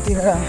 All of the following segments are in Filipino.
konti na lang.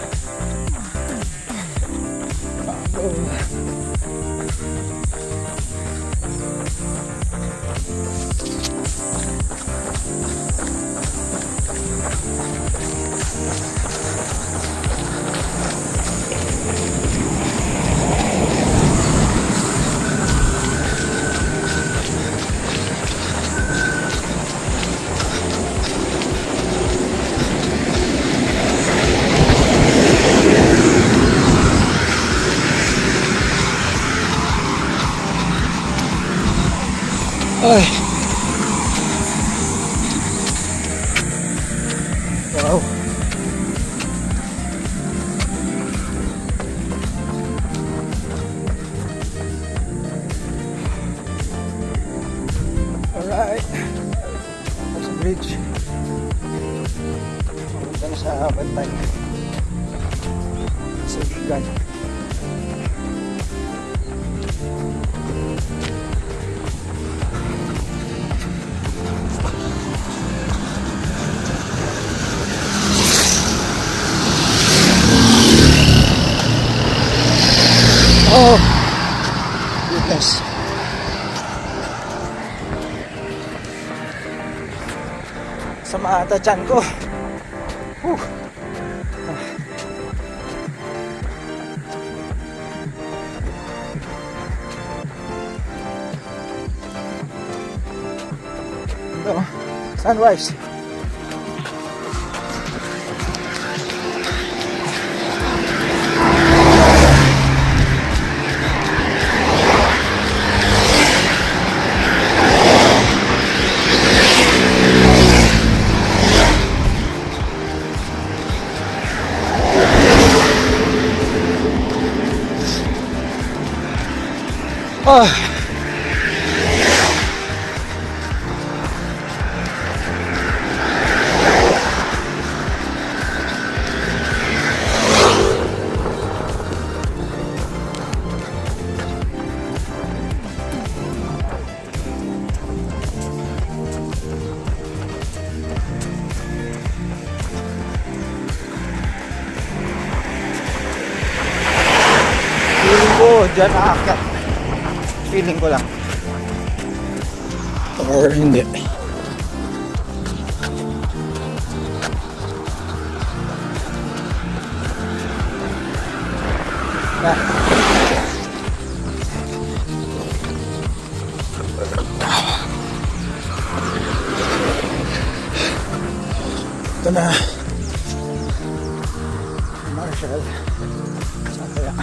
Ay. Wow. Alright. Sa bridge. Punta na sa Bantay. Sa Bigan. Oh, goodness. Sama ata tiyan ko. Ito, sunrise. Oh. Feeling ko dyan aakyat. Feeling ko lang. Or hindi. Na. Ito na. Marshall. Saan kaya?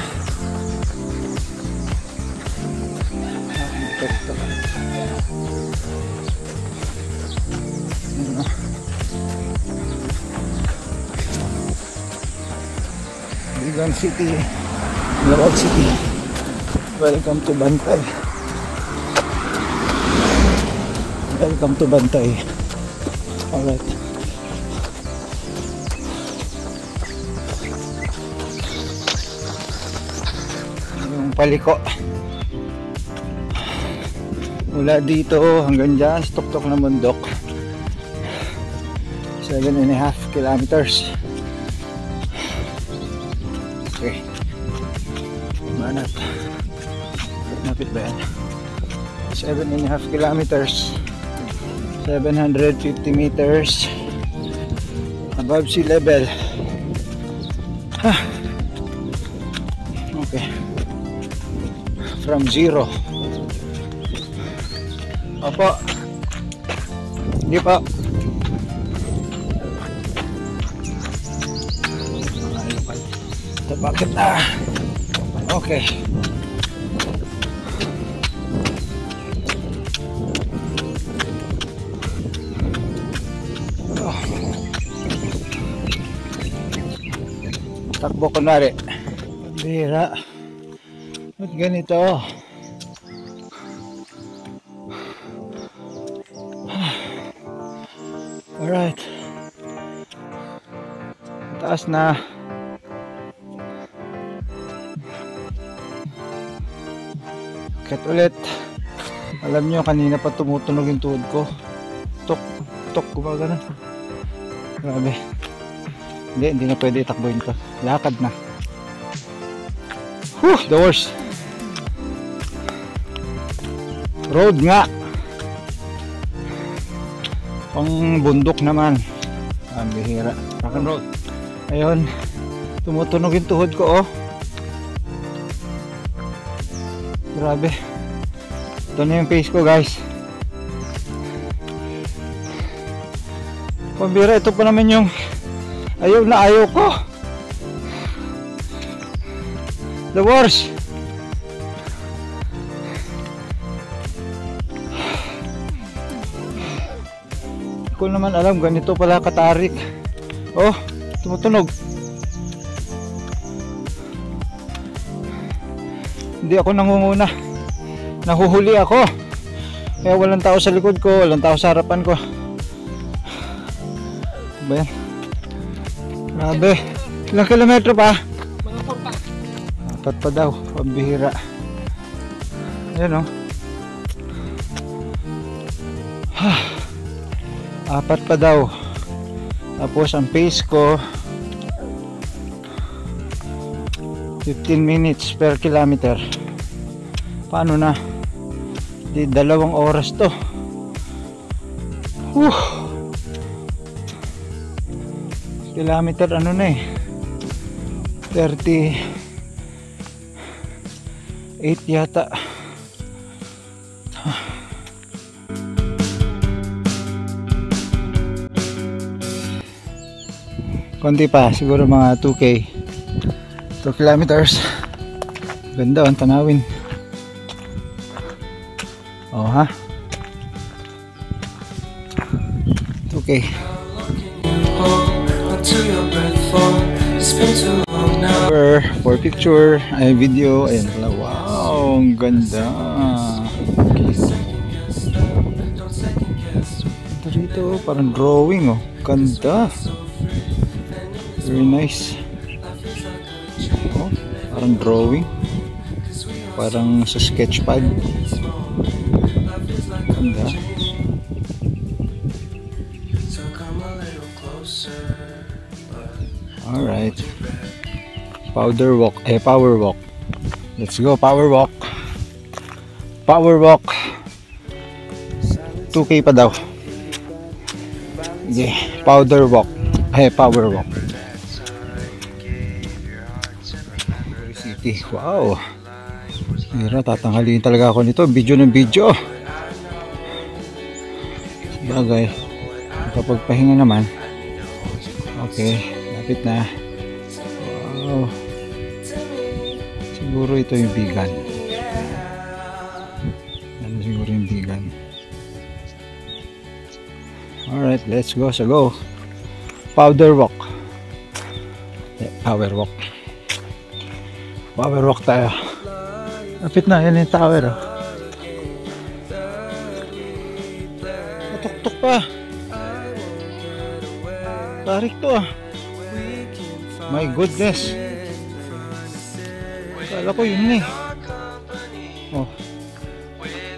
Ito. Bigan City, Laog City. Welcome to Bantay. Welcome to Bantay. Alright. Yung paliko. Mula dito hanggang dyan, tuktok na bundok. 7.5 kilometers. Okay. Manat. Napit ba yan? 7.5 kilometers. 750 meters above sea level. Okay. From zero. Opo. Hindi po. Ito bakit na? Okay. Oh. Takbo kunwari. Bira. Ba't ganito? Alright. Taas na. Kat ulit. Alam nyo, kanina pa tumutunog yung tuhod ko. Tok, tok, gumagana. Grabe. Hindi na pwede itakbuhin ko. Lakad na. Whew, the worst. Road nga. Pang bundok naman. Ang bihira. Rock and roll. Ayun. Tumutunog yung tuhod ko, oh. Grabe. Ito na yung face ko, guys. Pambira, ito pa naman yung ayaw na ayaw ko. The worst. Ko naman alam ganito pala katarik. Oh, tumutunog. Hindi ako nangunguna. Nahuhuli ako. Kaya walang tao sa likod ko, walang tao sa harapan ko. Ba yan? Grabe. Ilang kilometro pa? Mga 4 pa. 4 pa daw. Pambihira. Ayan, oh. 4 pa daw. Tapos ang pace ko 15 minutes per kilometer. Paano na? Di 2 oras to. Kilometer ano na eh, 38 yata. Konti pa, siguro mga 2K, 2 kilometers. Ganda ang tanawin. Oh ha, 2K. For picture, ay video, ayan pala. Wow, ang ganda. Ito rito, parang drawing, oh. Ganda. Very nice. Oh, parang drawing. Parang sa sketchpad. Ganda. Alright. Power walk. Let's go, power walk. Power walk. 2K pa daw. Okay, power walk. City. Wow. Hira, tatanghalin talaga ako nito. Video ng video. Bagay. Kapagpahinga naman. Okay, lapit na. Wow. Siguro ito yung vegan. Ano siguro yung vegan. Alright, let's go. So go. Power walk. Power walk tayo. Lapit na, yan yung tower, oh. Matuktok pa. Tarik to, ah. My goodness. Kala ko yun eh. Oh.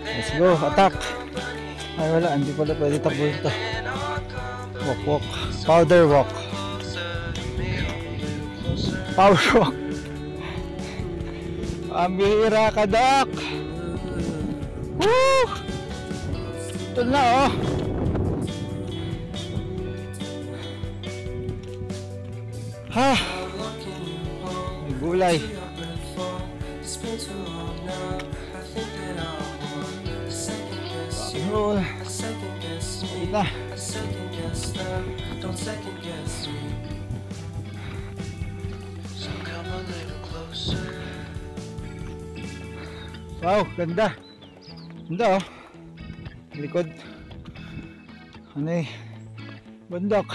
Let's go, attack. Ay wala, hindi pala pwede tabuhin to. Walk. Power walk. Ang bihira ka, Doc. Woo! Ito na, oh. Ha! May gulay. Roll. Ito. Wow, ganda. Ganda, oh. Likod. Ano eh? Bundok.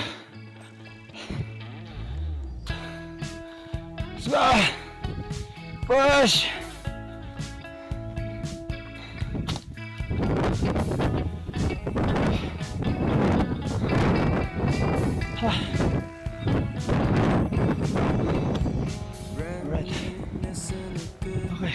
Push! Right. Okay.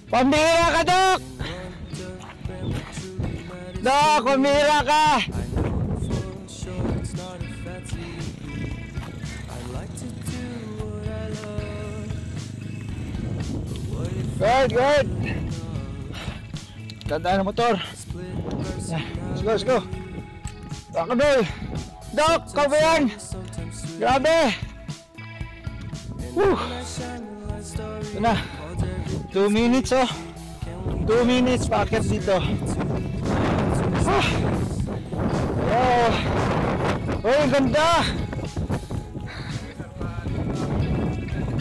Pambihira ka, Dok! Dok, pambihira ka! Good, good! Tandaan ang motor. Yeah, let's go, let's go. Rock and roll! Dok, ikaw ba yan? Grabe! Woo! Ito na. 2 minutes oh. 2 minutes packet dito. Ah. Oh. Oh, ang ganda.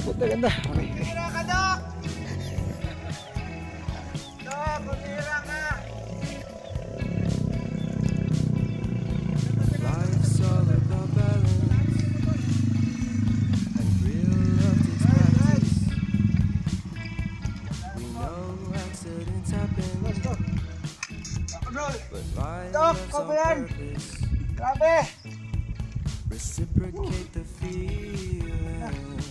Ganda, ganda. Okay. Pumira ka, Dok! Dok, pumira ka! Life's all about balance and real love takes practice. We know accidents happen, Let's go. Rock and roll. but life Dok, loves ikaw on ba yan? purpose. Grabe! Reciprocate the feeling.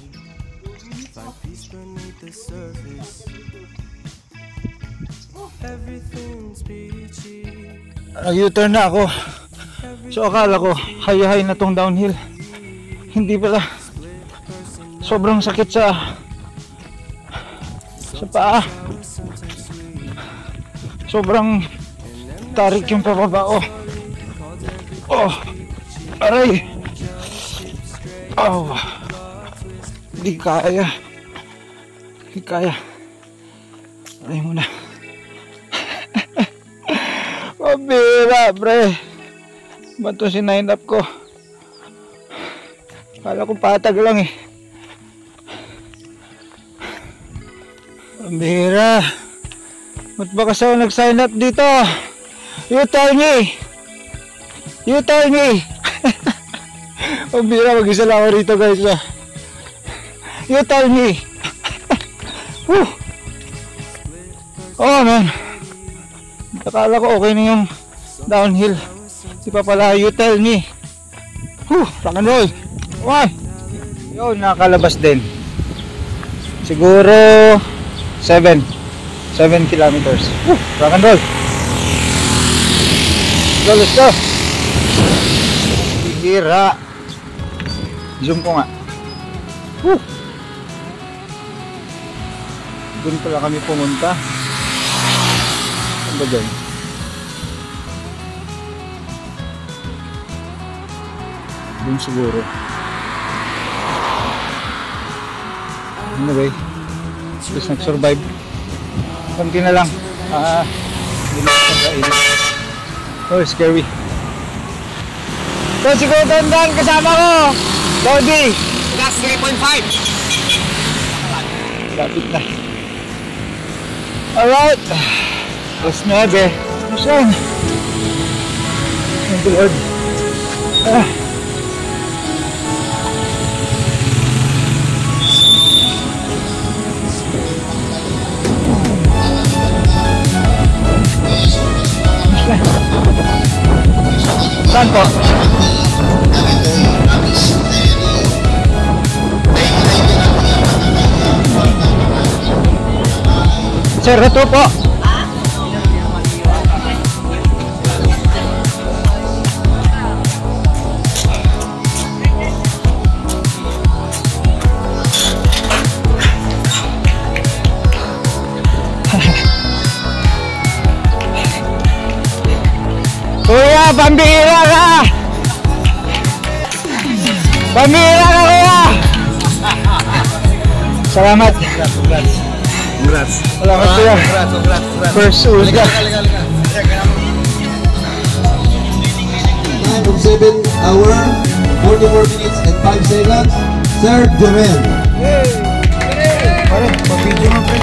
Find peace beneath the surface. Everything's peachy. U-turn na ako. So akala ko high na tong downhill. Hindi pala. Sobrang sakit sa paa. Sobrang tarik yung pababa. Oh, aray. Oh, hindi kaya. Hindi kaya. Aray muna. Pabira, pre. Ba't to sinign up ko? Kala ko patag lang eh. Pabira. Ba't ba kasi ako nag-sign up dito? You tell me. You tell me. Pabira, mag-isa lang ako rito guys. You tell me. Woo. Oh man. Akala ko okay na yung downhill. Di pa pala, you tell me. Rock and roll. One. Yun, nakakalabas din. Siguro 7 kilometers. Rock and roll. Let's go. Hira. Zoom ko nga. Doon pala kami pumunta. Ano ba dyan? Doon siguro. Anyway, just nag-survive. Kunti na lang. Hindi na pagkainit. Oh, scary. So, siguro doon kasama ko. Lodi. Last 3.5. Lapit na. Alright. Let's 9. Saan? Thank you, Lord. Saan po? Sir, ito po. Kuya, pambihira ka! Pambihira ka, kuya! Salamat. Congrats. Salamat, kuya. Congrats. First usga. Time of 7 hours, 44 minutes and 5 seconds. Sir Joel. Pare, pag-video mo, pre.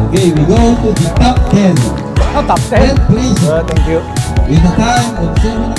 Okay, we go to the top 10. Oh, top 10. 10 please. Thank you. With a time of 7